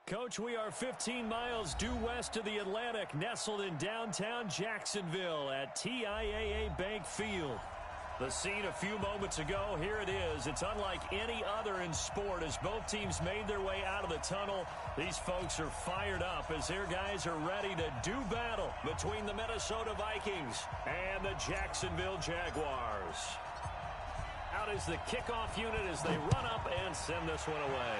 Coach, we are 15 miles due west of the Atlantic, nestled in downtown Jacksonville at TIAA Bank Field. The scene a few moments ago, here it is. It's unlike any other in sport as both teams made their way out of the tunnel. These folks are fired up as their guys are ready to do battle between the Minnesota Vikings and the Jacksonville Jaguars. Out is the kickoff unit as they run up and send this one away.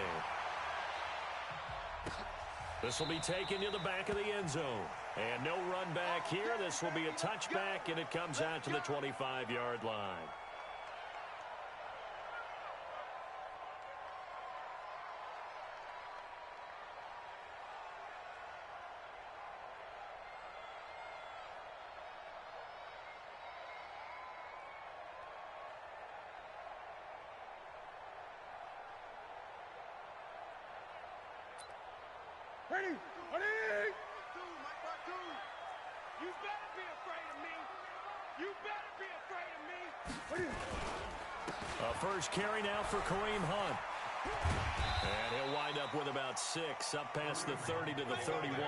This will be taken to the back of the end zone. And no run back here. This will be a touchback, and it comes out to the 25-yard line. Ready? Ready? You better be afraid of me. You better be afraid of me. A first carry now for Kareem Hunt. And he'll wind up with about 6, up past the 30 to the 31.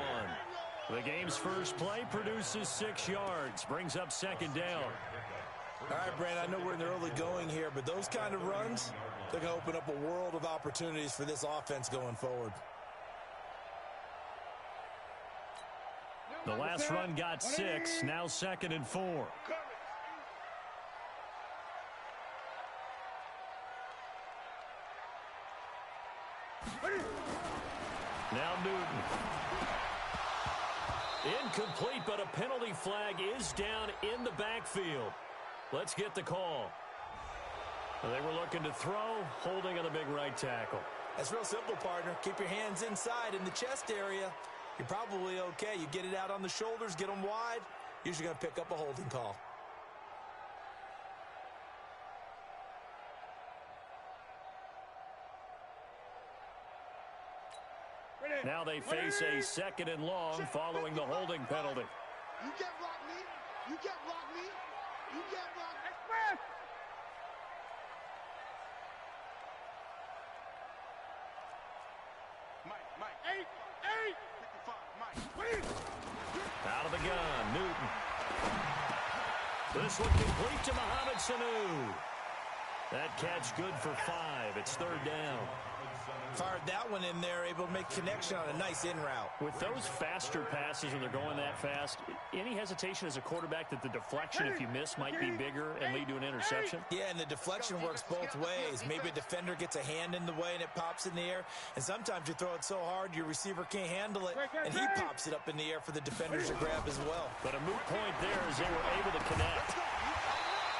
The game's first play produces 6 yards, brings up second down. All right, Brandon, I know we're in the early going here, but those kind of runs, they're going to open up a world of opportunities for this offense going forward. The last run got 6, now 2nd and 4. Now Newton. Incomplete, but a penalty flag is down in the backfield. Let's get the call. They were looking to throw, holding on the big right tackle. That's real simple, partner. Keep your hands inside in the chest area. You're probably okay. You get it out on the shoulders, get them wide, usually going to pick up a holding call. Now they face a 2nd and long following the holding penalty. You can't block me. You can't block me. You can't block me. Express! Mike. 8. 55, Mike. Please. Out of the gun, Newton. This one complete to Mohamed Sanu. That catch good for 5. It's 3rd down. Fired that one in there, able to make connection on a nice in route. With those faster passes when they're going that fast, any hesitation as a quarterback that the deflection, if you miss, might be bigger and lead to an interception? Yeah, and the deflection works both ways. Maybe a defender gets a hand in the way and it pops in the air. And sometimes you throw it so hard your receiver can't handle it, and he pops it up in the air for the defenders to grab as well. But a moot point there as they were able to connect.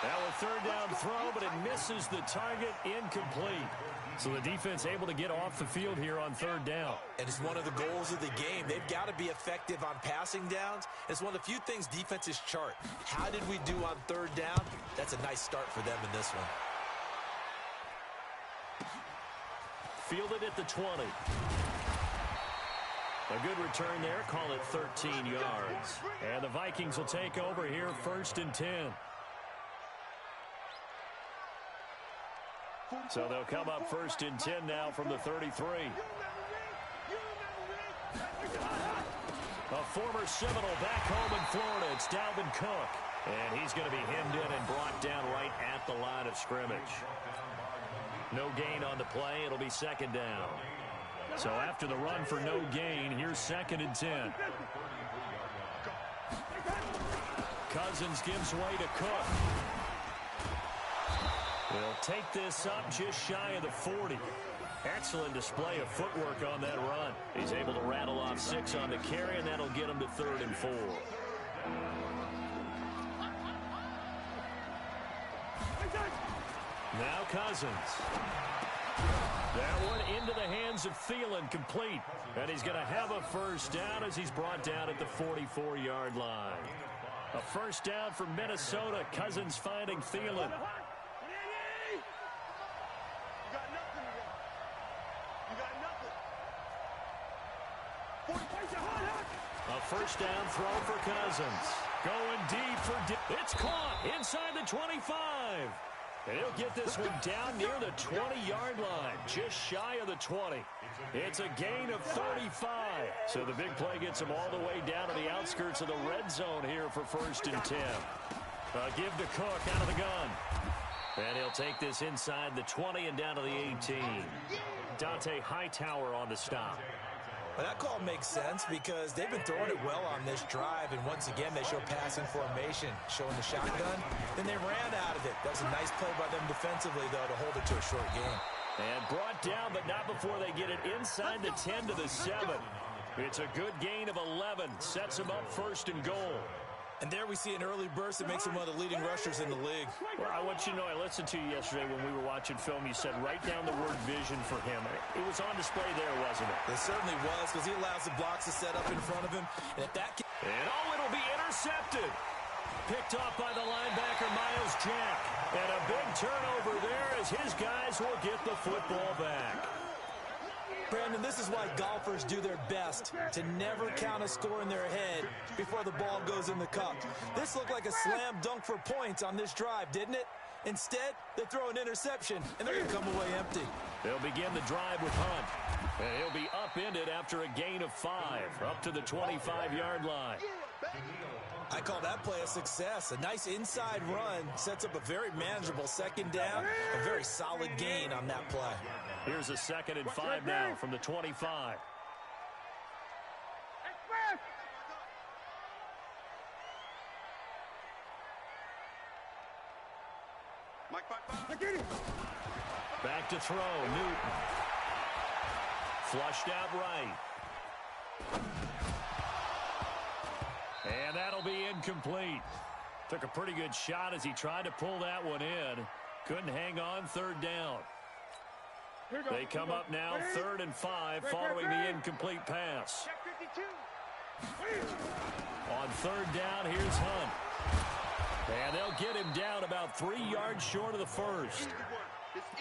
Now a 3rd down throw, but it misses the target, incomplete. So the defense able to get off the field here on 3rd down. And it's one of the goals of the game. They've got to be effective on passing downs. It's one of the few things defenses chart. How did we do on 3rd down? That's a nice start for them in this one. Fielded at the 20. A good return there. Call it 13 yards. And the Vikings will take over here 1st and 10. So they'll come up 1st and 10 now from the 33. A former Seminole back home in Florida. It's Dalvin Cook. And he's going to be hemmed in and brought down right at the line of scrimmage. No gain on the play. It'll be 2nd down. So after the run for no gain, here's 2nd and 10. Cousins gives way to Cook. They'll take this up just shy of the 40. Excellent display of footwork on that run. He's able to rattle off 6 on the carry, and that'll get him to 3rd and 4. Now Cousins. That one into the hands of Thielen, complete. And he's going to have a 1st down as he's brought down at the 44-yard line. A 1st down for Minnesota. Cousins finding Thielen. A 1st down throw for Cousins. Going deep for it's caught inside the 25. And he'll get this one down near the 20-yard line, just shy of the 20. It's a gain of 35. So the big play gets him all the way down to the outskirts of the red zone here for 1st and 10. Give to Cook out of the gun. And he'll take this inside the 20 and down to the 18. Dante Hightower on the stop. Well, that call makes sense because they've been throwing it well on this drive, and once again they show passing formation, showing the shotgun. Then they ran out of it. That's a nice play by them defensively, though, to hold it to a short game. And brought down, but not before they get it inside the 10 to the 7. It's a good gain of 11. Sets them up 1st and goal. And there we see an early burst that makes him one of the leading rushers in the league. Well, I want you to know, I listened to you yesterday when we were watching film. You said write down the word vision for him. It was on display there, wasn't it? It certainly was, because he allows the blocks to set up in front of him. And if that and it'll be intercepted. Picked off by the linebacker, Miles Jack. And a big turnover there as his guys will get the football back. Brandon, this is why golfers do their best to never count a score in their head before the ball goes in the cup. This looked like a slam dunk for points on this drive, didn't it? Instead, they throw an interception, and they're going to come away empty. They'll begin the drive with Hunt. And he'll be upended after a gain of 5, up to the 25-yard line. I call that play a success. A nice inside run sets up a very manageable 2nd down, a very solid gain on that play. Here's a 2nd and 5 now from the 25. Back to throw, Newton. Flushed out right. And that'll be incomplete. Took a pretty good shot as he tried to pull that one in. Couldn't hang on, 3rd down. They come up now 3rd and 5 following the incomplete pass. On 3rd down, here's Hunt. And they'll get him down about 3 yards short of the 1st.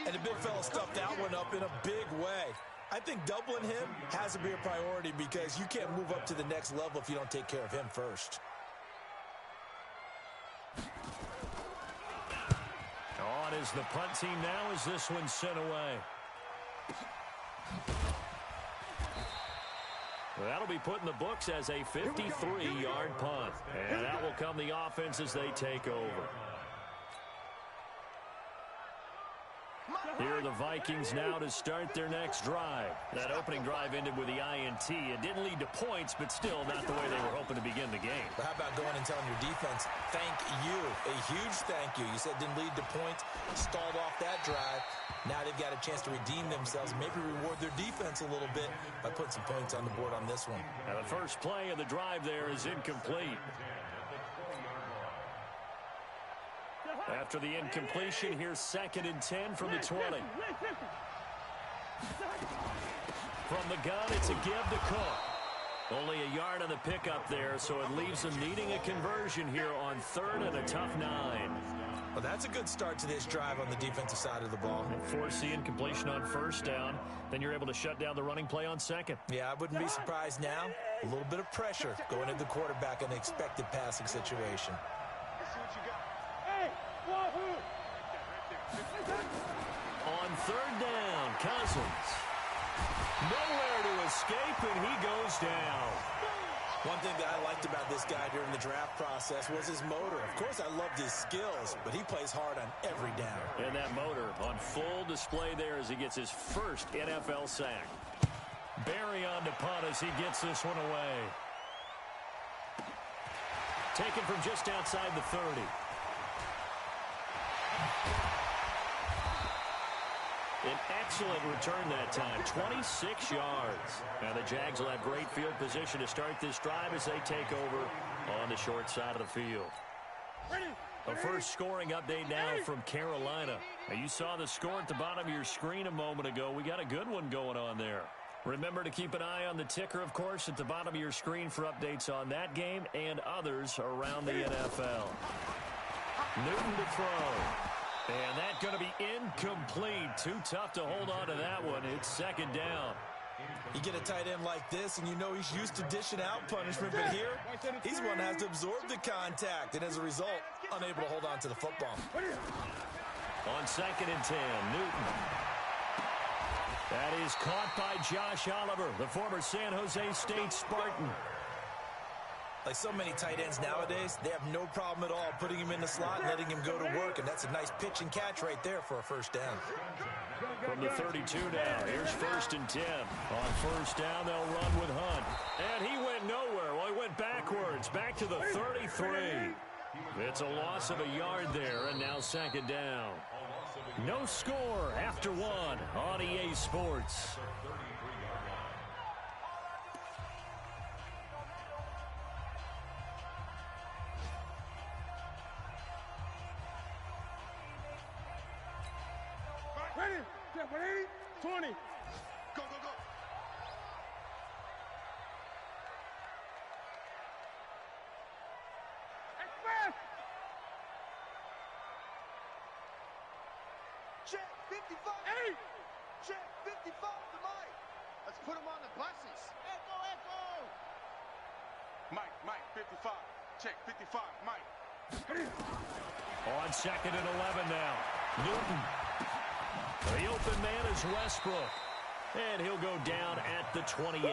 And the big fella stuffed that one up in a big way. I think doubling him has to be a priority because you can't move up to the next level if you don't take care of him first. On is the punt team now as this one's sent away. Well, that'll be put in the books as a 53-yard punt. And that will come the offense as they take over. Here are the Vikings now to start their next drive. That opening drive ended with the INT. It didn't lead to points, but still not the way they were hoping to begin the game. But how about going and telling your defense, thank you, a huge thank you. You said it didn't lead to points, stalled off that drive. Now they've got a chance to redeem themselves, maybe reward their defense a little bit by putting some points on the board on this one. Now the first play of the drive there is incomplete. After the incompletion, here's 2nd and 10 from the 20. From the gun, it's a give to Cook. Only a yard on the pickup there, so it leaves them needing a conversion here on 3rd and a tough 9. Well, that's a good start to this drive on the defensive side of the ball. And force the incompletion on 1st down. Then you're able to shut down the running play on 2nd. Yeah, I wouldn't be surprised now. A little bit of pressure going at the quarterback in an expected passing situation. On 3rd down, Cousins. Nowhere to escape, and he goes down. One thing that I liked about this guy during the draft process was his motor. Of course, I loved his skills, but he plays hard on every down. And that motor on full display there as he gets his first NFL sack. Barry on to punt as he gets this one away. Taken from just outside the 30. An excellent return that time, 26 yards. Now the Jags will have great field position to start this drive as they take over on the short side of the field. A first scoring update now from Carolina. Now you saw the score at the bottom of your screen a moment ago. We got a good one going on there. Remember to keep an eye on the ticker, of course, at the bottom of your screen for updates on that game and others around the NFL. Newton to throw. And that's going to be incomplete. Too tough to hold on to that one. It's 2nd down. You get a tight end like this, and you know he's used to dishing out punishment, but here, he's one that has to absorb the contact, and as a result, unable to hold on to the football. On 2nd and 10, Newton. That is caught by Josh Oliver, the former San Jose State Spartan. Like so many tight ends nowadays, they have no problem at all putting him in the slot and letting him go to work, and that's a nice pitch and catch right there for a first down. From the 32 now, here's 1st and 10. On 1st down, they'll run with Hunt. And he went nowhere. Well, he went backwards, back to the 33. It's a loss of a yard there, and now 2nd down. No score after 1 on EA Sports. Ready? 20. Go, go, go. Express! Check 55. Hey! Check 55 to Mike. Let's put him on the buses. Echo, echo. Mike, 55. Check 55, Mike. On 2nd and 11 now, Newton. The open man is Westbrook. And he'll go down at the 28.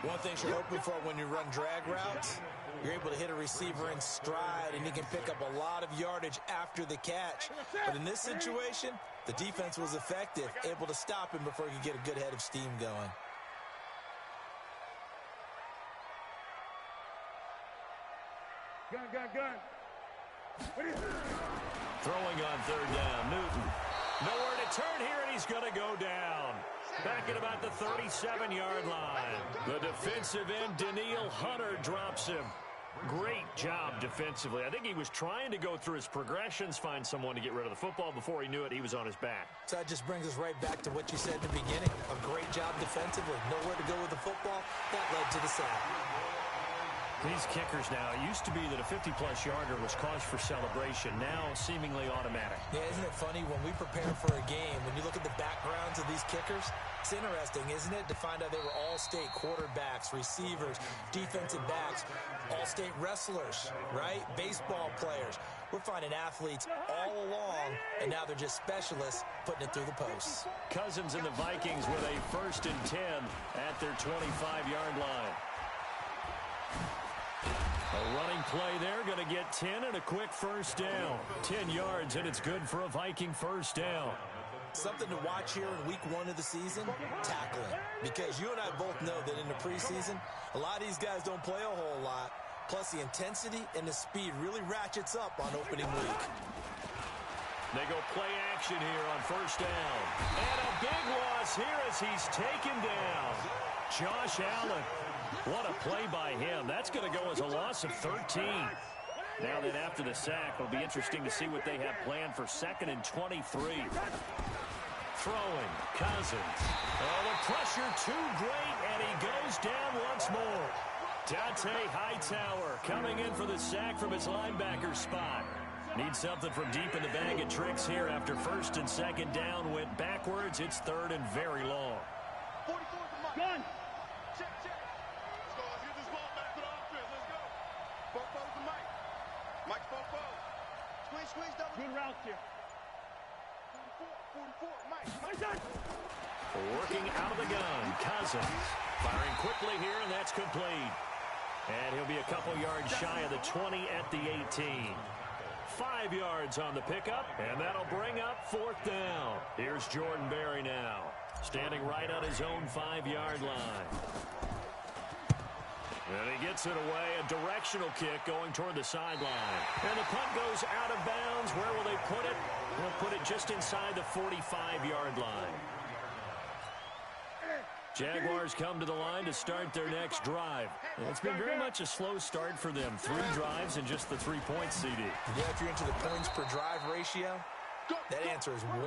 One thing you're hoping for when you run drag routes, you're able to hit a receiver in stride, and he can pick up a lot of yardage after the catch. But in this situation, the defense was effective, able to stop him before he could get a good head of steam going. Gun. Throwing on 3rd down, Newton. Nowhere to turn here, and he's going to go down. Back at about the 37-yard line. The defensive end, Daniil Hunter, drops him. Great job defensively. I think he was trying to go through his progressions, find someone to get rid of the football. Before he knew it, he was on his back. So that just brings us right back to what you said in the beginning. A great job defensively. Nowhere to go with the football. That led to the sack. These kickers now, it used to be that a 50-plus yarder was cause for celebration. Now, seemingly automatic. Yeah, isn't it funny when we prepare for a game, when you look at the backgrounds of these kickers, it's interesting, isn't it, to find out they were all-state quarterbacks, receivers, defensive backs, all-state wrestlers, right? Baseball players. We're finding athletes all along, and now they're just specialists putting it through the posts. Cousins and the Vikings with a 1st and 10 at their 25-yard line. A running play there, going to get 10 and a quick first down. 10 yards, and it's good for a Viking first down. Something to watch here in week 1 of the season, tackling. Because you and I both know that in the preseason, a lot of these guys don't play a whole lot. Plus, the intensity and the speed really ratchets up on opening week. They go play action here on 1st down. And a big loss here as he's taken down. Josh Allen. What a play by him. That's going to go as a loss of 13. Now then, after the sack, it'll be interesting to see what they have planned for 2nd and 23. Throwing, Cousins. Oh, the pressure too great, and he goes down once more. Dante Hightower coming in for the sack from his linebacker spot. Needs something from deep in the bag of tricks here after 1st and 2nd down. Went backwards. It's 3rd and very long. 44 to Mike. Gun. Check. Let's go. Let's get this ball back for the offense. Let's go. Four to Mike. Mike's 4. Squeeze, double. Good route here. 44, Mike. My son. Working out of the gun, Cousins. Firing quickly here, and that's complete. And he'll be a couple yards shy of the 20 at the 18. 5 yards on the pickup, and that'll bring up 4th down. Here's Jordan Berry now, standing right on his own 5-yard line. And he gets it away, a directional kick going toward the sideline. And the punt goes out of bounds. Where will they put it? They'll put it just inside the 45-yard line. Jaguars come to the line to start their next drive. And it's been very much a slow start for them. 3 drives and just the 3 points, CD. Yeah, if you're into the points per drive ratio, that answer is 1.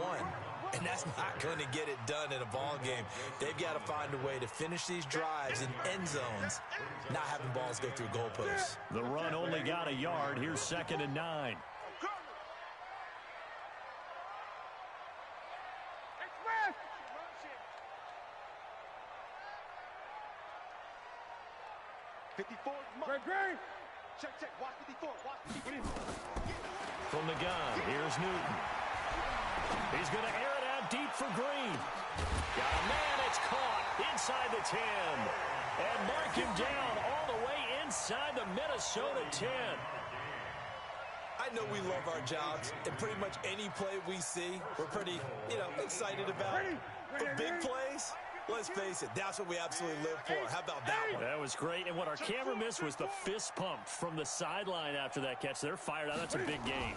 And that's not going to get it done in a ball game. They've got to find a way to finish these drives in end zones, not having balls go through goalposts. The run only got a yard. Here's 2nd and 9. 54 to Mike. Great. Check, check. Watch 54. Watch 54. From the gun, here's Newton. He's going to air it out deep for Green. Got a man, it's caught inside the 10. And mark him down all the way inside the Minnesota 10. I know we love our jobs, and pretty much any play we see, we're pretty, excited about. For big plays, let's face it, that's what we absolutely live for. How about that one? That was great, and what our camera missed was the fist pump from the sideline after that catch. They're fired out. That's a big game.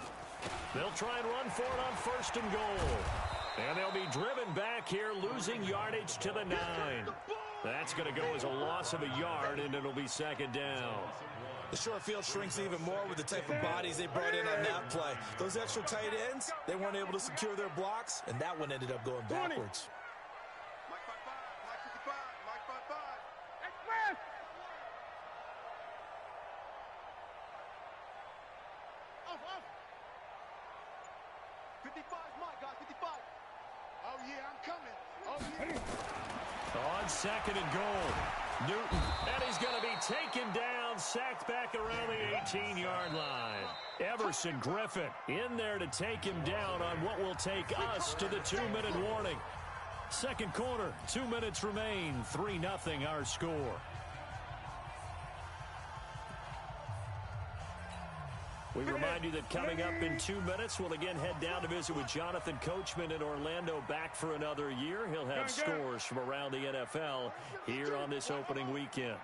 They'll try and run for it on 1st and goal. And they'll be driven back here, losing yardage to the 9. That's going to go as a loss of a yard, and it'll be 2nd down. The short field shrinks even more with the type of bodies they brought in on that play. Those extra tight ends, they weren't able to secure their blocks, and that one ended up going backwards. Mike 5-5. Mike 55. Mike 5-5. Express! Off. 55 is Mike, guys. 55. Oh, yeah, I'm coming. Oh, yeah. On 2nd and goal, Newton, and he's going to be taken down, sacked back around the 18-yard line. Everson Griffin in there to take him down on what will take us to the 2-minute warning. 2nd quarter, 2 minutes remain, 3-0 our score. We remind you that coming up in 2 minutes, we'll again head down to visit with Jonathan Coachman in Orlando, back for another year. He'll have scores from around the NFL here on this opening weekend.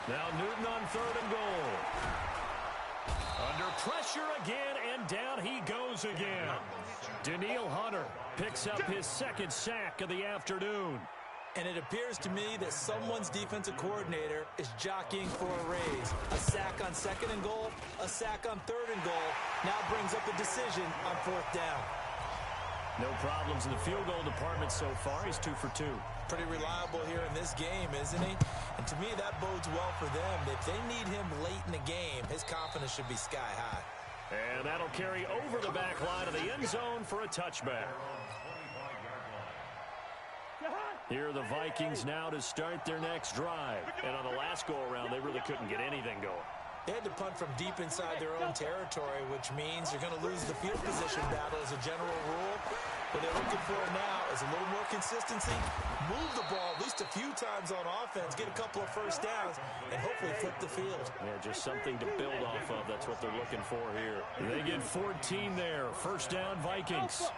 Now Newton on 3rd and goal. Under pressure again, and down he goes again. Danielle Hunter picks up his 2nd sack of the afternoon. And it appears to me that someone's defensive coordinator is jockeying for a raise. A sack on 2nd and goal, a sack on 3rd and goal, now brings up a decision on 4th down. No problems in the field goal department so far. He's 2 for 2. Pretty reliable here in this game, isn't he? And to me, that bodes well for them. If they need him late in the game, his confidence should be sky high. And that'll carry over the back line of the end zone for a touchback. Here are the Vikings now to start their next drive. And on the last go-around, they really couldn't get anything going. They had to punt from deep inside their own territory, which means you're going to lose the field position battle as a general rule. What they're looking for now is a little more consistency, move the ball at least a few times on offense, get a couple of first downs, and hopefully flip the field. Yeah, just something to build off of. That's what they're looking for here. They get 14 there. 1st down, Vikings.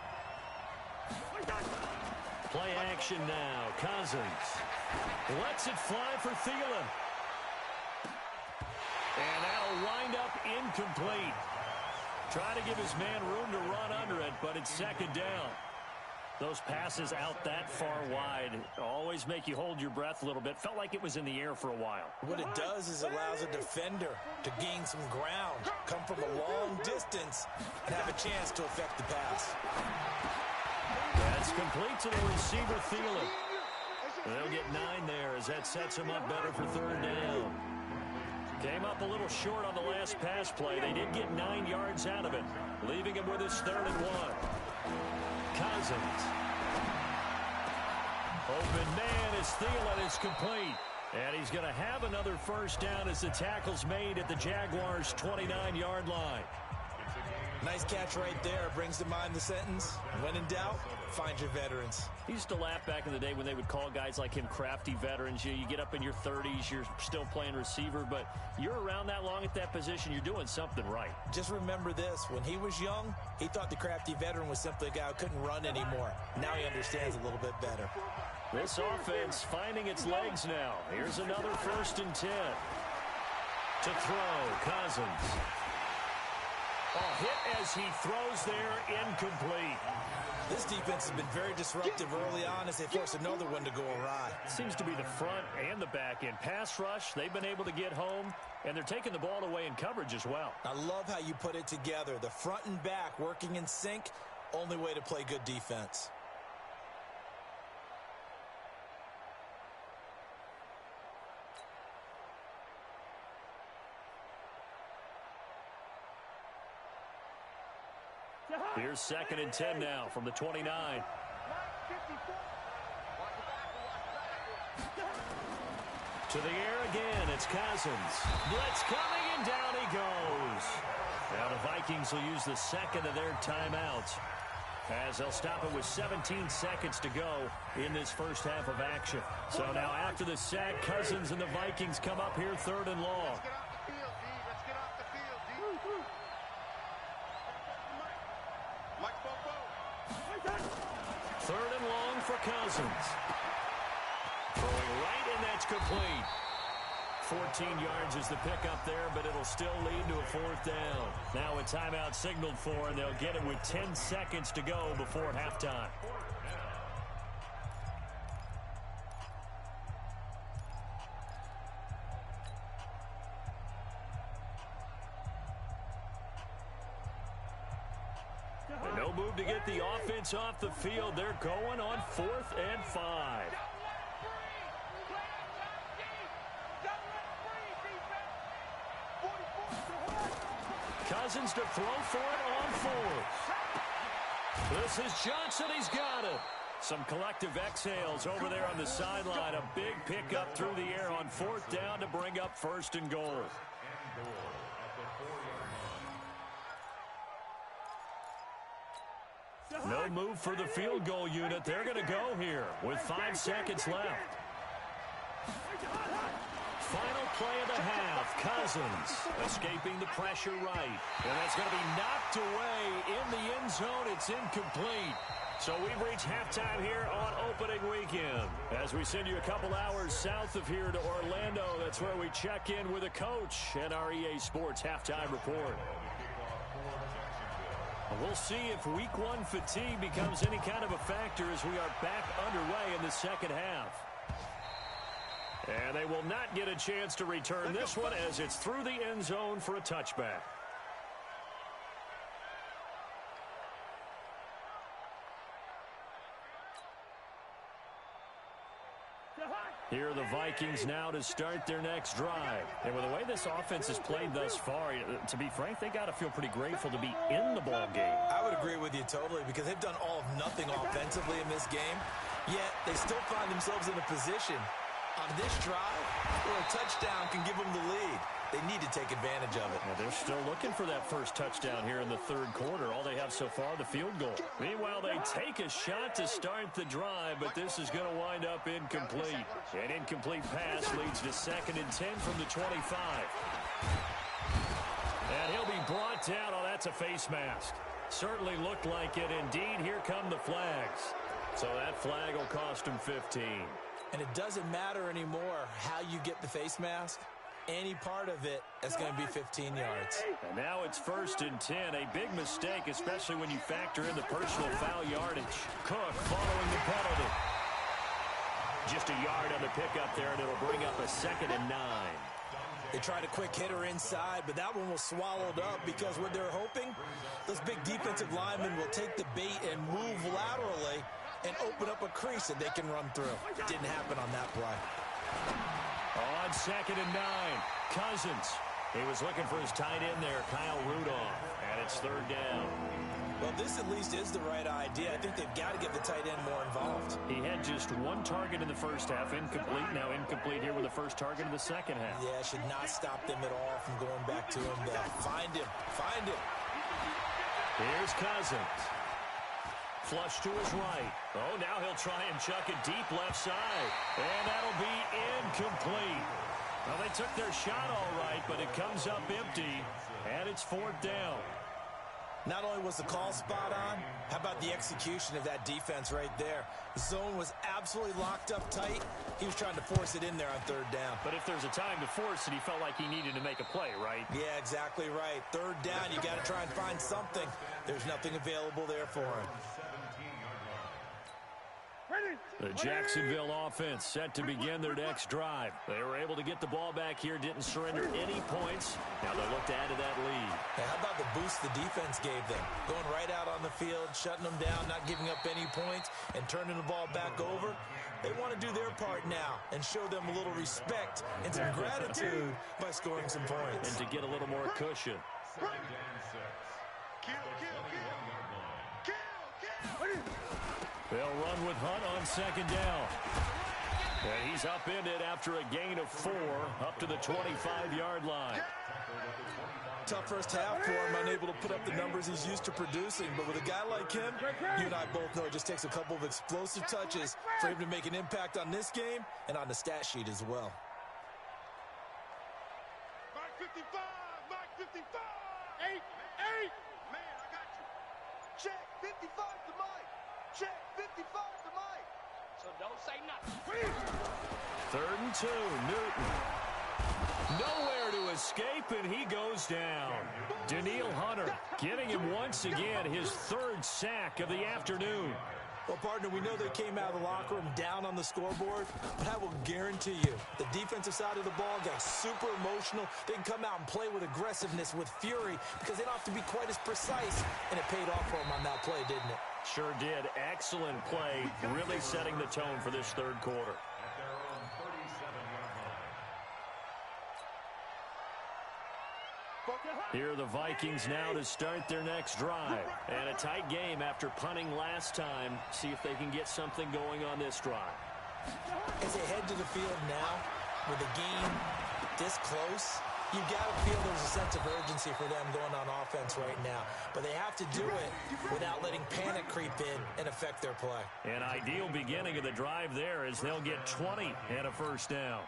Play action now. Cousins lets it fly for Thielen. And that'll wind up incomplete. Try to give his man room to run under it, but it's 2nd down. Those passes out that far wide always make you hold your breath a little bit. Felt like it was in the air for a while. What it does is it allows a defender to gain some ground, come from a long distance, and have a chance to affect the pass. That's complete to the receiver, Thielen. They'll get 9 there as that sets him up better for 3rd down. Came up a little short on the last pass play. They did get 9 yards out of it, leaving him with his 3rd and 1. Cousins. Open man is Thielen. It's complete. And he's going to have another first down as the tackle's made at the Jaguars' 29-yard line. Nice catch right there. Brings to mind the sentence, when in doubt, find your veterans. He used to laugh back in the day when they would call guys like him crafty veterans. You get up in your 30s, you're still playing receiver, but you're around that long at that position, you're doing something right. Just remember this. When he was young, he thought the crafty veteran was simply a guy who couldn't run anymore. Now he understands a little bit better. This offense finding its legs now. Here's another 1st and 10. To throw, Cousins. A hit as he throws there, incomplete. This defense has been very disruptive early on as they force another one to go awry. Seems to be the front and the back end. Pass rush, they've been able to get home, and they're taking the ball away in coverage as well. I love how you put it together. The front and back working in sync, only way to play good defense. Here's 2nd and 10 now from the 29. To the air again, it's Cousins. Blitz coming, and down he goes. Now the Vikings will use the second of their timeouts, as they'll stop it with 17 seconds to go in this first half of action. So now after the sack, Cousins and the Vikings come up here 3rd and long. Let's get off the field, D. Mike Bobo. 3rd and long for Cousins. Throwing right, and that's complete. 14 yards is the pickup there, but it'll still lead to a 4th down. Now a timeout signaled for, and they'll get it with 10 seconds to go before halftime. And no move to get the offense off the field. They're going on 4th and 5. Cousins to throw for it on 4th. This is Johnson. He's got it. Some collective exhales over there on the sideline. A big pickup through the air on 4th down to bring up 1st and goal. No move for the field goal unit. They're going to go here with 5 seconds left. Final play of the half. Cousins escaping the pressure right. And that's going to be knocked away in the end zone. It's incomplete. So we've reached halftime here on opening weekend. As we send you a couple hours south of here to Orlando, that's where we check in with a coach and our EA Sports halftime report. We'll see if week 1 fatigue becomes any kind of a factor as we are back underway in the second half. And they will not get a chance to return this one as it's through the end zone for a touchback. Here are the Vikings now to start their next drive. And with the way this offense has played thus far, to be frank, they got to feel pretty grateful to be in the ball game. I would agree with you totally, because they've done all of nothing offensively in this game, yet they still find themselves in a position on this drive where a touchdown can give them the lead. They need to take advantage of it. Well, they're still looking for that first touchdown here in the 3rd quarter. All they have so far, the field goal. Meanwhile, they take a shot to start the drive, but this is going to wind up incomplete. An incomplete pass leads to 2nd and 10 from the 25. And he'll be brought down. Oh, that's a face mask. Certainly looked like it. Indeed, here come the flags. So that flag will cost him 15. And it doesn't matter anymore how you get the face mask. Any part of it is going to be 15 yards. And now it's 1st and 10. A big mistake, especially when you factor in the personal foul yardage. Cook following the penalty. Just a yard on the pickup there, and it'll bring up a 2nd and 9. They tried a quick hitter inside, but that one was swallowed up because what they're hoping, those big defensive linemen will take the bait and move laterally and open up a crease that they can run through. Didn't happen on that play. On 2nd and 9, Cousins. He was looking for his tight end there, Kyle Rudolph, and it's 3rd down. Well, this at least is the right idea. I think they've got to get the tight end more involved. He had just 1 target in the first half, incomplete. Now incomplete here with the first target in the second half. Yeah, should not stop them at all from going back to him. Find him. Find him. Here's Cousins. Flush to his right. Oh, now he'll try and chuck it deep left side. And that'll be incomplete. Well, they took their shot all right, but it comes up empty, and it's 4th down. Not only was the call spot on, how about the execution of that defense right there? The zone was absolutely locked up tight. He was trying to force it in there on 3rd down. But if there's a time to force it, he felt like he needed to make a play, right? Yeah, exactly right. 3rd down, you got to try and find something. There's nothing available there for him. The Jacksonville offense set to begin their next drive. They were able to get the ball back here, didn't surrender any points. Now they'll look to add to that lead. Hey, how about the boost the defense gave them? Going right out on the field, shutting them down, not giving up any points, and turning the ball back over. They want to do their part now and show them a little respect and some gratitude by scoring some points. And to get a little more cushion. They'll run with Hunt on 2nd down. And he's upended after a gain of 4 up to the 25-yard line. Tough first half for him, unable to put up the numbers he's used to producing. But with a guy like him, you and I both know it just takes a couple of explosive touches for him to make an impact on this game and on the stat sheet as well. Mark 55, Mark 55. 8. Man, I got you. Check 55 to Mike. Check 55 to Mike. So don't say nothing. 3rd and 2, Newton. Nowhere to escape, and he goes down. Daniil Hunter getting him once again his 3rd sack of the afternoon. Well, partner, we know they came out of the locker room down on the scoreboard, but I will guarantee you the defensive side of the ball got super emotional. They can come out and play with aggressiveness, with fury, because they don't have to be quite as precise, and it paid off for them on that play, didn't it? Sure did. Excellent play, really setting the tone for this 3rd quarter. Here are the Vikings now to start their next drive. And a tight game after punting last time. See if they can get something going on this drive. As they head to the field now, with the game this close, you've got to feel there's a sense of urgency for them going on offense right now. But they have to do it without letting panic creep in and affect their play. An ideal beginning of the drive there as they'll get 20 and a 1st down.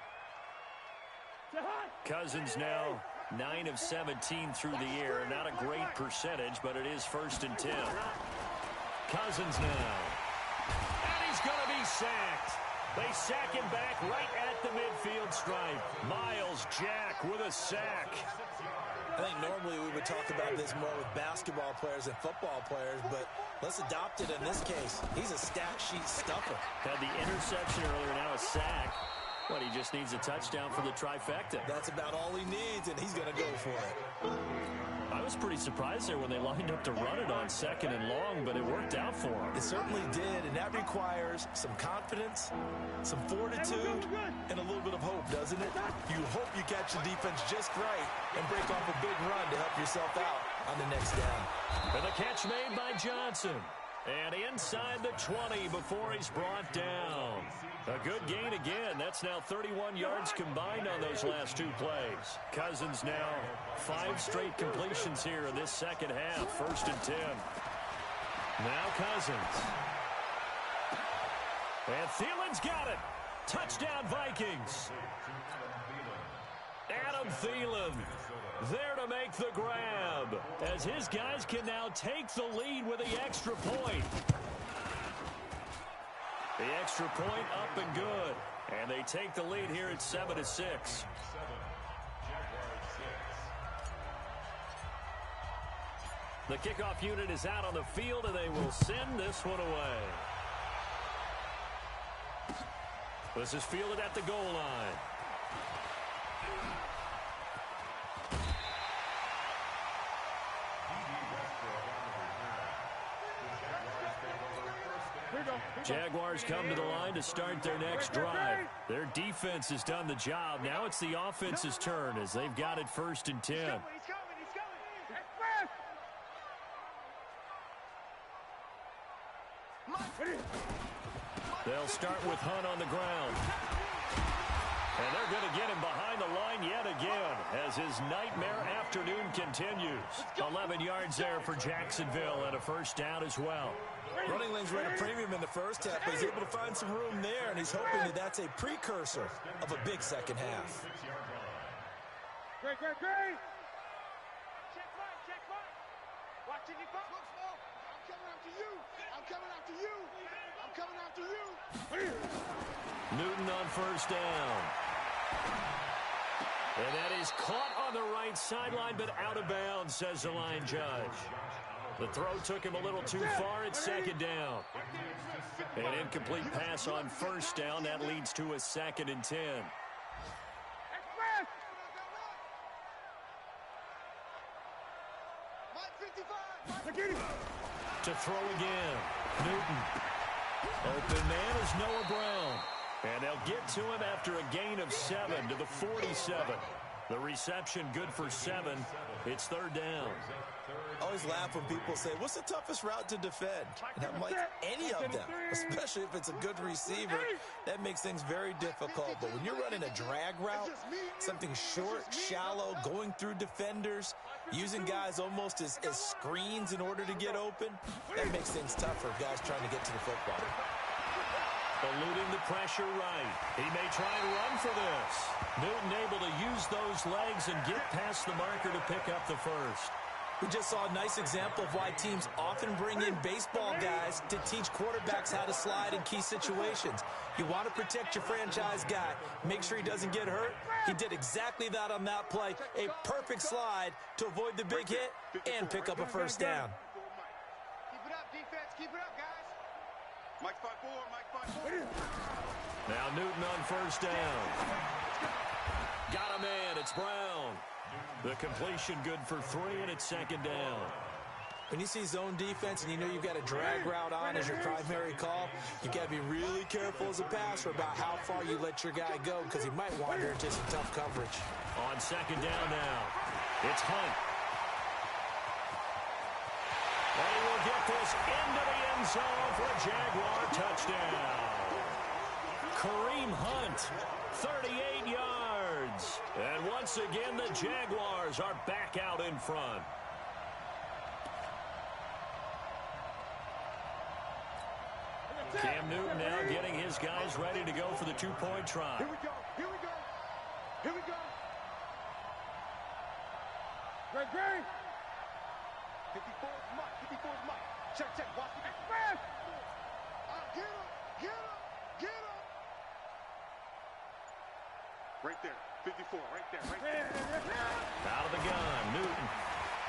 Cousins now 9 of 17 through the air. Not a great percentage, but it is 1st and 10. Cousins now. And he's going to be sacked. They sack him back right at the midfield stripe. Miles Jack with a sack. I think normally we would talk about this more with basketball players and football players, but let's adopt it in this case. He's a stat sheet stuffer. Had the interception earlier, now a sack. But he just needs a touchdown for the trifecta. That's about all he needs, and he's going to go for it. I was pretty surprised there when they lined up to run it on 2nd and long, but it worked out for him. It certainly did, and that requires some confidence, some fortitude, and a little bit of hope, doesn't it? You hope you catch the defense just right and break off a big run to help yourself out on the next down. And the catch made by Johnson. And inside the 20 before he's brought down. A good gain again. That's now 31 yards combined on those last 2 plays. Cousins now 5 straight completions here in this 2nd half. 1st and 10. Now Cousins. And Thielen's got it. Touchdown Vikings. Adam Thielen there to make the grab as his guys can now take the lead with the extra point. The extra point up and good. And they take the lead here at 7-6. The kickoff unit is out on the field, and they will send this one away. This is fielded at the goal line. Jaguars come to the line to start their next drive. Their defense has done the job. Now it's the offense's turn as they've got it 1st and 10. He's coming. They'll start with Hunt on the ground. And they're going to get him behind the line yet again as his nightmare afternoon continues. 11 yards there for Jacksonville and a 1st down as well. Running lanes were at a premium in the first half, but he's able to find some room there, and he's hoping that that's a precursor of a big 2nd half. Great. Check Mike. Watching you, folks. I'm coming after you. Newton on 1st down. And that is caught on the right sideline, but out of bounds, says the line judge. The throw took him a little too far at 2nd down. An incomplete pass on 1st down. That leads to a 2nd and 10. To throw again. Newton. Open man is Noah Brown. And they'll get to him after a gain of 7 to the 47. The reception good for 7. It's third down. I always laugh when people say, what's the toughest route to defend? And I'm like, any of them, especially if it's a good receiver. That makes things very difficult. But when you're running a drag route, something short, shallow, going through defenders, using guys almost as screens in order to get open, that makes things tough for guys trying to get to the football. Eluding the pressure right. He may try and run for this. Newton able to use those legs and get past the marker to pick up the first. We just saw a nice example of why teams often bring in baseball guys to teach quarterbacks how to slide in key situations. You want to protect your franchise guy. Make sure he doesn't get hurt. He did exactly that on that play. A perfect slide to avoid the big hit and pick up a first down. Keep it up, defense. Keep it up, guys. Mike 5-4, Mike 5-4. Now Newton on first down. Got a man. It's Brown. The completion good for 3, and it's second down. When you see zone defense and you know you've got a drag route on as your primary call, you've got to be really careful as a passer about how far you let your guy go because he might wander into some tough coverage. On second down now, it's Hunt. And he will get this into the end zone for a Jaguar touchdown. Kareem Hunt, 38 yards. And once again, the Jaguars are back out in front. Cam Newton now getting his guys ready to go for the two-point try. Here we go. Here we go. Here we go. Great, great. 54 is Mike. 54 is Mike. Check, check. Watch the back. Get him. Get him. Get him. Right there. 54. Right there. Right there. Out of the gun, Newton.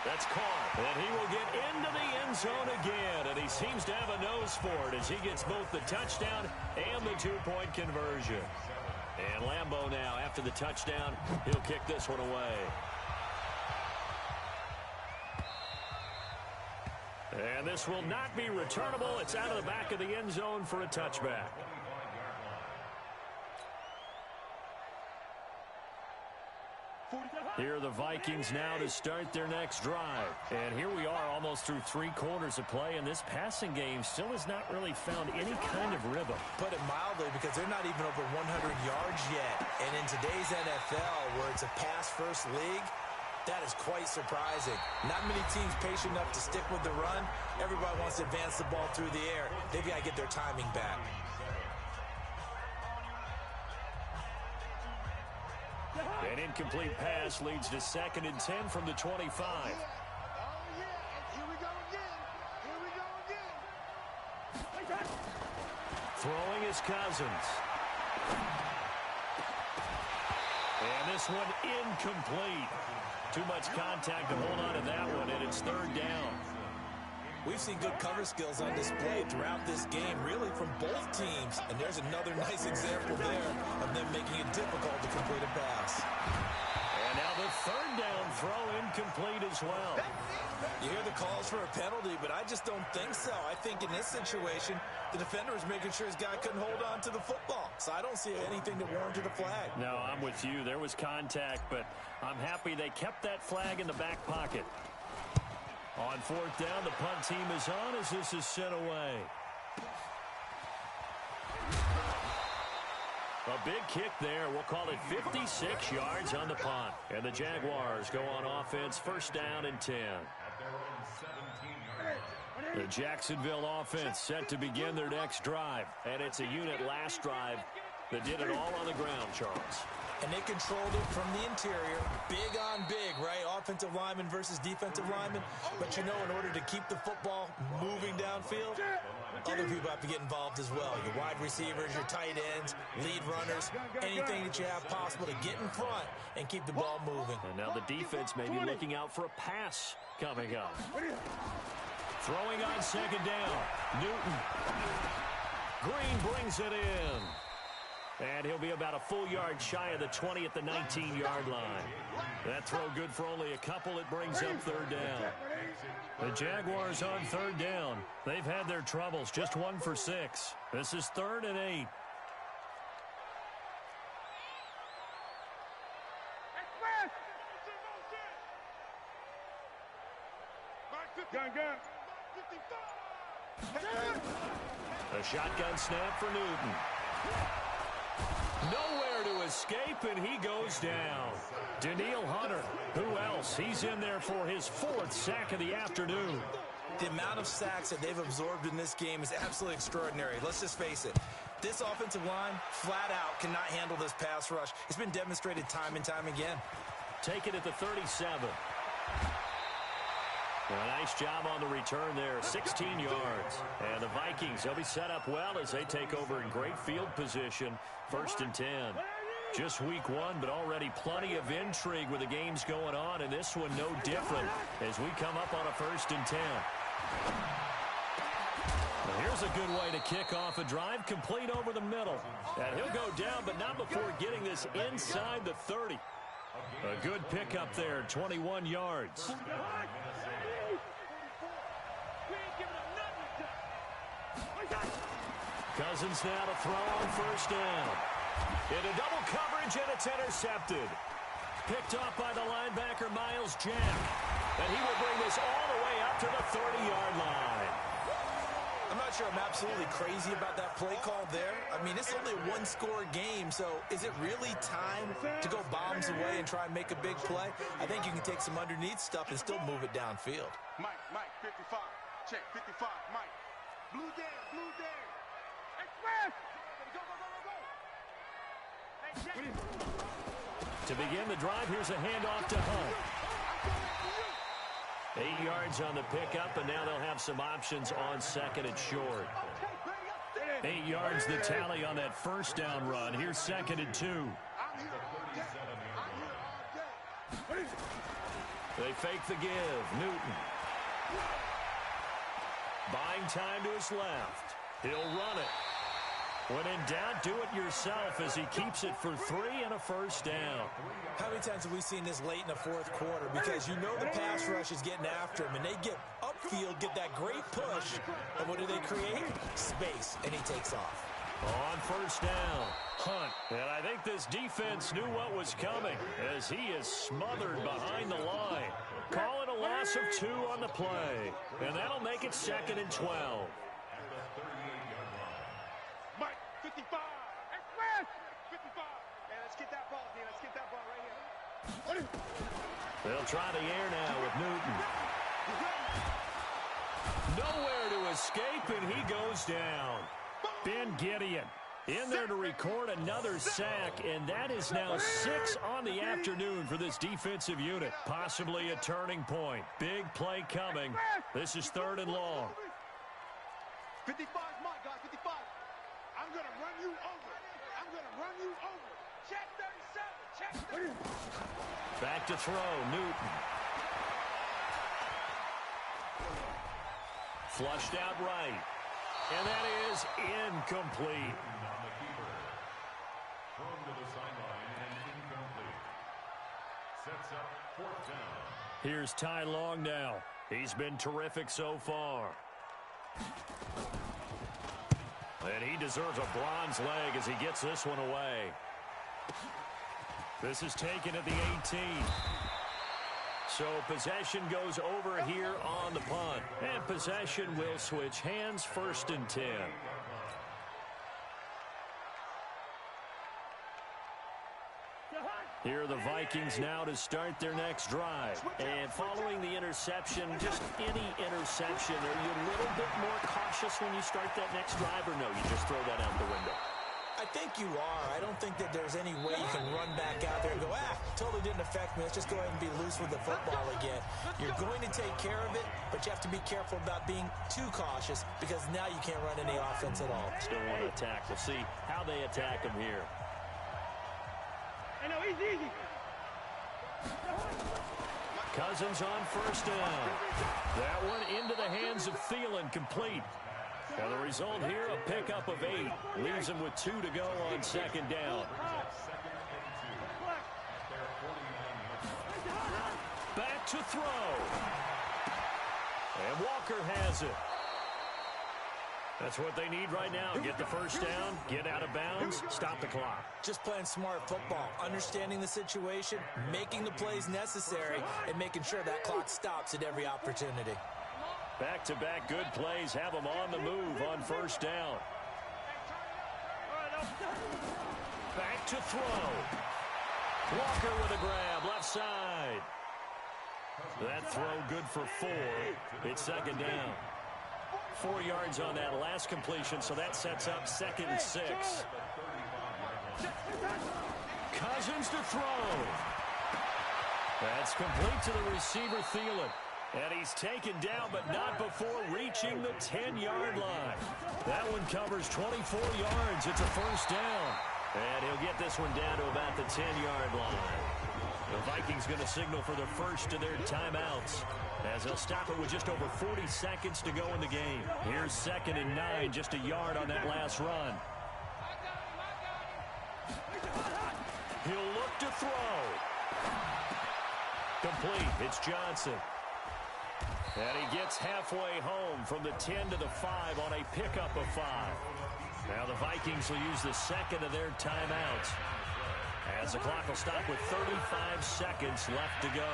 That's caught. And he will get into the end zone again. And he seems to have a nose for it as he gets both the touchdown and the two-point conversion. And Lambeau now, after the touchdown, he'll kick this one away. And this will not be returnable. It's out of the back of the end zone for a touchback. Here are the Vikings now to start their next drive. And here we are almost through 3 quarters of play, and this passing game still has not really found any kind of rhythm. Put it mildly, because they're not even over 100 yards yet. And in today's NFL, where it's a pass-first league, that is quite surprising. Not many teams patient enough to stick with the run. Everybody wants to advance the ball through the air. They've got to get their timing back. An incomplete pass leads to 2nd and 10 from the 25. Oh, yeah. And here we go again. Here we go again. Throwing is Cousins. And this one incomplete. Too much contact to hold on to that one, and it's 3rd down. We've seen good cover skills on display throughout this game, really from both teams. And there's another nice example there of them making it difficult to complete a pass. And now the 3rd down throw incomplete as well. You hear the calls for a penalty, but I just don't think so. I think in this situation, the defender was making sure his guy couldn't hold on to the football. So I don't see anything that warranted a flag. No, I'm with you. There was contact, but I'm happy they kept that flag in the back pocket. On 4th down, the punt team is on as this is sent away. A big kick there. We'll call it 56 yards on the punt. And the Jaguars go on offense, 1st down and 10. The Jacksonville offense set to begin their next drive. And it's a unit last drive that did it all on the ground, Charles. And they controlled it from the interior. Big on big, right? Offensive lineman versus defensive lineman. But you know, in order to keep the football moving downfield, other people have to get involved as well. Your wide receivers, your tight ends, lead runners, anything that you have possible to get in front and keep the ball moving. And now the defense may be looking out for a pass coming up. Throwing on 2nd down. Newton. Green brings it in. And he'll be about a full yard shy of the 20 at the 19-yard line. That throw good for only a couple. It brings up 3rd down. The Jaguars on 3rd down. They've had their troubles. Just 1 for 6. This is 3rd and 8. Gun. A shotgun snap for Newton. Nowhere to escape, and he goes down. Danielle Hunter, who else? He's in there for his 4th sack of the afternoon. The amount of sacks that they've absorbed in this game is absolutely extraordinary. Let's just face it. This offensive line, flat out, cannot handle this pass rush. It's been demonstrated time and time again. Take it at the 37. Well, a nice job on the return there, 16 yards. And the Vikings, they'll be set up well as they take over in great field position, 1st and 10. Just week 1, but already plenty of intrigue with the games going on, and this one no different as we come up on a 1st and 10. Well, here's a good way to kick off a drive, complete over the middle. And he'll go down, but not before getting this inside the 30. A good pickup there, 21 yards. Cousins now to throw on 1st down. Into double coverage, and it's intercepted. Picked off by the linebacker, Miles Jack. And he will bring this all the way up to the 30-yard line. I'm not sure I'm absolutely crazy about that play call there. I mean, it's only a 1-score game, so is it really time to go bombs away and try and make a big play? I think you can take some underneath stuff and still move it downfield. Mike, 55. Check, 55, Mike. Blue there. Express! To begin the drive, here's a handoff to Hunt. 8 yards on the pickup, and now they'll have some options on 2nd and short. 8 yards the tally on that 1st down run. Here's 2nd and 2. They fake the give. Newton. Buying time to his left. He'll run it. When in doubt, do it yourself as he keeps it for 3 and a 1st down. How many times have we seen this late in the 4th quarter? Because you know the pass rush is getting after him, and they get upfield, get that great push, and what do they create? Space, and he takes off. On 1st down, Hunt. And I think this defense knew what was coming as he is smothered behind the line. Call it a loss of 2 on the play, and that'll make it 2nd and 12. Mike, 55. Express! 55. Hey, let's get that ball, D. Let's get that ball right here. They'll try the air now with Newton. Nowhere to escape, and he goes down. Ben Gideon in there to record another sack, and that is now 6 on the afternoon for this defensive unit. Possibly a turning point. Big play coming. This is 3rd and long. 55 is my guy, 55. I'm going to run you over. Check 37. Back to throw, Newton. Flushed out right. And that is incomplete. Thrown to the sideline and incomplete. Sets up 4th down. Here's Ty Long now. He's been terrific so far. And he deserves a bronze leg as he gets this one away. This is taken at the 18. So possession goes over here on the punt. And possession will switch hands, 1st and 10. Here are the Vikings now to start their next drive. And following the interception, just any interception, are you a little bit more cautious when you start that next drive, or no, you just throw that out the window? I think you are. I don't think that there's any way you can run back out there and go, totally didn't affect me. Let's just go ahead and be loose with the football again. You're going to take care of it, but you have to be careful about being too cautious because now you can't run any offense at all. Still want to attack. We'll see how they attack him here. I know, he's easy. Cousins on 1st down. That one into the hands of Thielen, complete. And the result here, a pickup of 8. Leaves him with 2 to go on 2nd down. Back to throw. And Walker has it. That's what they need right now. Get the first down, get out of bounds, stop the clock. Just playing smart football, understanding the situation, making the plays necessary, and making sure that clock stops at every opportunity. Back-to-back good plays have them on the move on first down. Back to throw. Walker with a grab, left side. That throw good for 4. It's second down. 4 yards on that last completion, so that sets up 2nd and 6. Cousins to throw. That's complete to the receiver, Thielen. And he's taken down, but not before reaching the 10-yard line. That one covers 24 yards. It's a first down. And he'll get this one down to about the 10-yard line. The Vikings going to signal for the first of their timeouts, as they'll stop it with just over 40 seconds to go in the game. Here's 2nd and 9, just a yard on that last run. He'll look to throw. Complete. It's Johnson. And he gets halfway home from the 10 to the 5 on a pickup of 5. Now the Vikings will use the 2nd of their timeouts, as the clock will stop with 35 seconds left to go.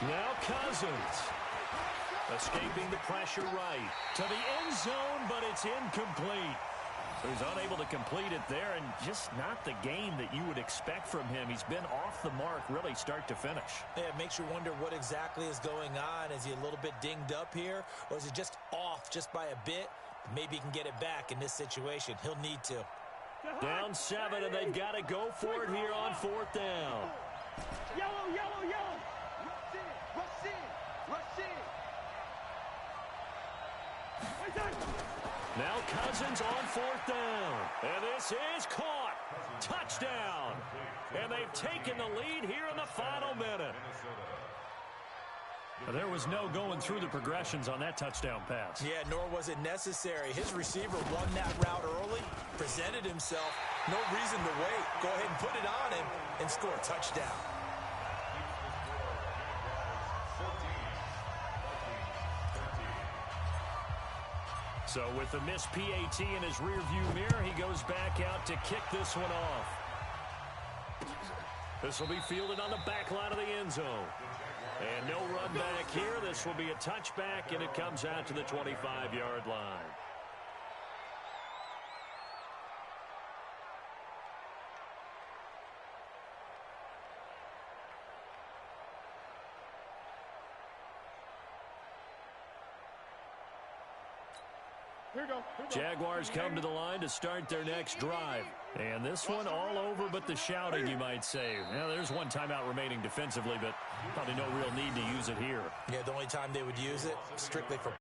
Now Cousins. Escaping the pressure right to the end zone, but it's incomplete. So he's unable to complete it there, and just not the game that you would expect from him. He's been off the mark really start to finish. Yeah, it makes you wonder what exactly is going on. Is he a little bit dinged up here, or is it just off just by a bit? Maybe he can get it back in this situation. He'll need to. Down 7, and they've got to go for it here on 4th down. Yellow, yellow, yellow. Rush in, rush in, rush in. Now Cousins on 4th down. And this is caught. Touchdown. And they've taken the lead here in the final minute. There was no going through the progressions on that touchdown pass. Yeah, nor was it necessary. His receiver won that route early, presented himself. No reason to wait. Go ahead and put it on him and score a touchdown. So with the missed PAT in his rearview mirror, he goes back out to kick this one off. This will be fielded on the back line of the end zone. And no run back here. This will be a touchback, and it comes out to the 25-yard line. Jaguars come to the line to start their next drive. And this one all over but the shouting, you might say. Now, there's one timeout remaining defensively, but probably no real need to use it here. Yeah, the only time they would use it, strictly for